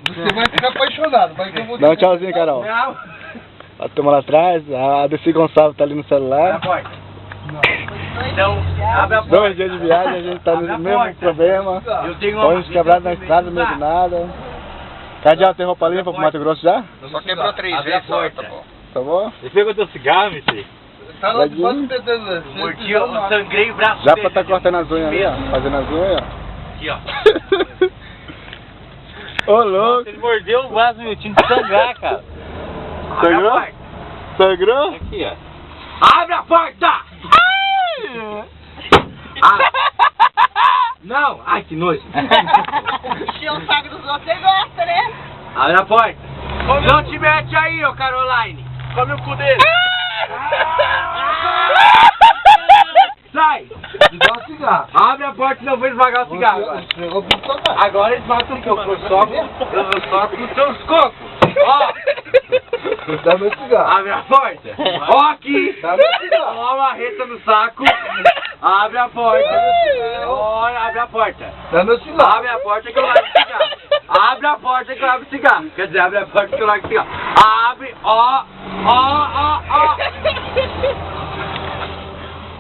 Você vai ficar apaixonado, vai que eu vou... Dá um tchauzinho, Carol. Não. A turma lá atrás, a Desi Gonçalves tá ali no celular. Abre a porta. Então, abre a porta. 2 dias de viagem, a gente tá no mesmo problema. Eu tenho uma... Ônibus quebrado na estrada, no meio do nada. Cardeal, tem roupa limpa pro Mato Grosso já? Só quebrou 3 Abre a vezes, só, porta. tá bom. Tá bom? Você pegou teu cigarro, Missy? Tá lá debaixo do Mordi, eu sangrei o braço Já dele. pra tá cortando as unhas ali, ó. Fazendo as unhas, Aqui, ó. ó. Ô, louco. Ele mordeu o vaso, meu, tinha que sangrar, cara. Abre a Sangrou? porta. Sangrou? Aqui, ó. Abre a porta! Não! Ai, que nojo! Encher o saco dos outros, você gosta, né? Abre a porta! Não te mete aí, ô Caroline! Come o cu dele. Sai! Me dá um cigarro. Abre a porta, senão eu vou esmagar o cigarro agora. Agora eles matam o coco. Eu soco os seus cocos. Ó! Dá meu cigarro. Abre a porta! Ó aqui! Dá meu cigarro. Ó a marreta no saco! Abre a porta! Ó, abre a porta! Dá meu cigarro. Abre a porta que eu largo o cigarro! Abre a porta que eu largo o cigarro! Quer dizer, abre a porta que eu largo o cigarro! Abre! Ó! Ó! Ó!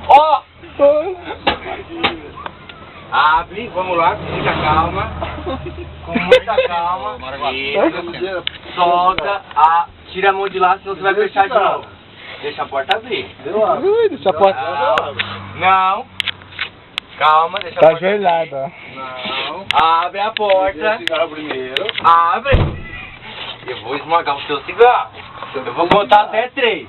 Ó! Ó! Abre, vamos lá, com muita calma. Com muita calma. Isso. Solta, tira a mão de lá, senão você vai fechar de novo. Deixa a porta abrir. Ui, deixa a porta. Não. Calma, deixa a Tá porta ajoelhado, ó. Não. Abre a porta. Cigarro primeiro. Abre. Eu vou esmagar o seu cigarro. Eu vou contar até 3.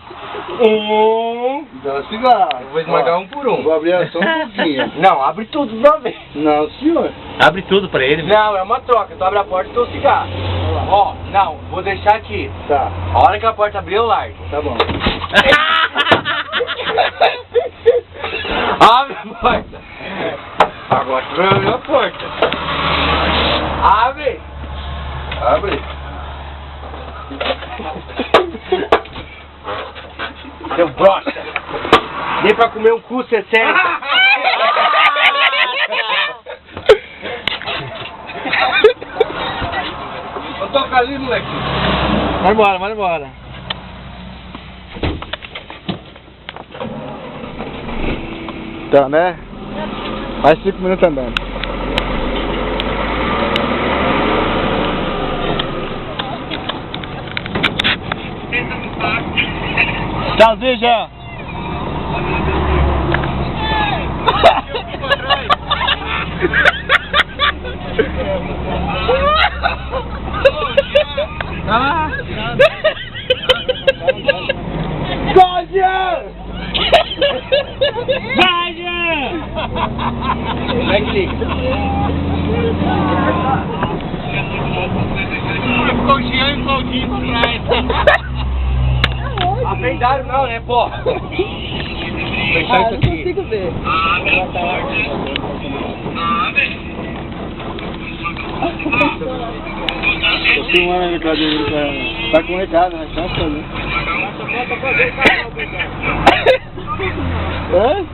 1. Dá o cigarro. Eu vou esmagar um por um. Vou abrir só um pouquinho. Não, abre tudo de uma vez. Não, senhor. Abre tudo pra ele, meu. Não, é uma troca. Tu abre a porta e teu cigarro. Ó, não, vou deixar aqui. Tá, A hora que a porta abrir, eu largo. tá bom. Abre a porta. Agora tu vai abrir a porta. Abre. Abre. Seu brocha. Nem pra comer um cu, você serve. Vou tocar ali, moleque. Vai embora, vai embora. Então, né? Mais 5 minutos andando. Tchauzinho, Jean. Vai, Jean! Vai, Jean! Como é que liga? Ficou o Jean e o Claudinho pra trás. Apeidaram não, né, porra? Fechar isso aqui. Consigo ver. Tô filmando aí, Claudinho. Tá com recado, né? Tá fazendo. Hã?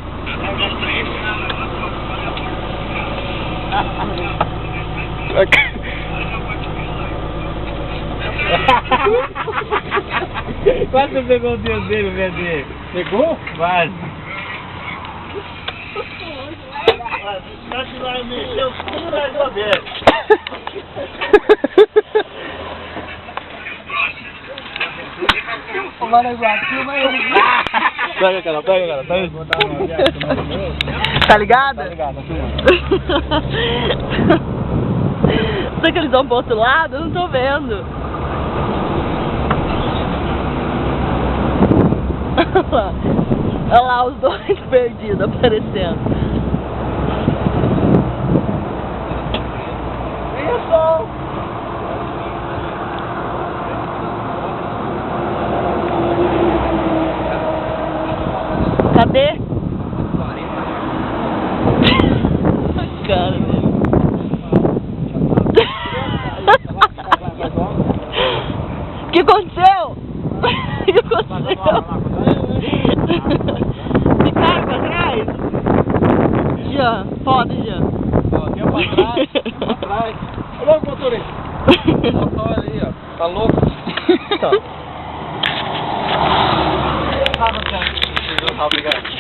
Quase você pegou o dedo dele, VD. Pegou? Quase. Você vai mexer o cu na cabeça. Pega, cara, pega, cara. Tá ligado? Tá ligado, tá filmando. Será que eles vão pro outro lado? Eu não tô vendo. Olha lá os dois perdidos aparecendo. Isso! Cadê? Cara, velho. O que aconteceu? O que aconteceu? Ficaram pra trás? só ali, ó. Tá louco? Obrigado.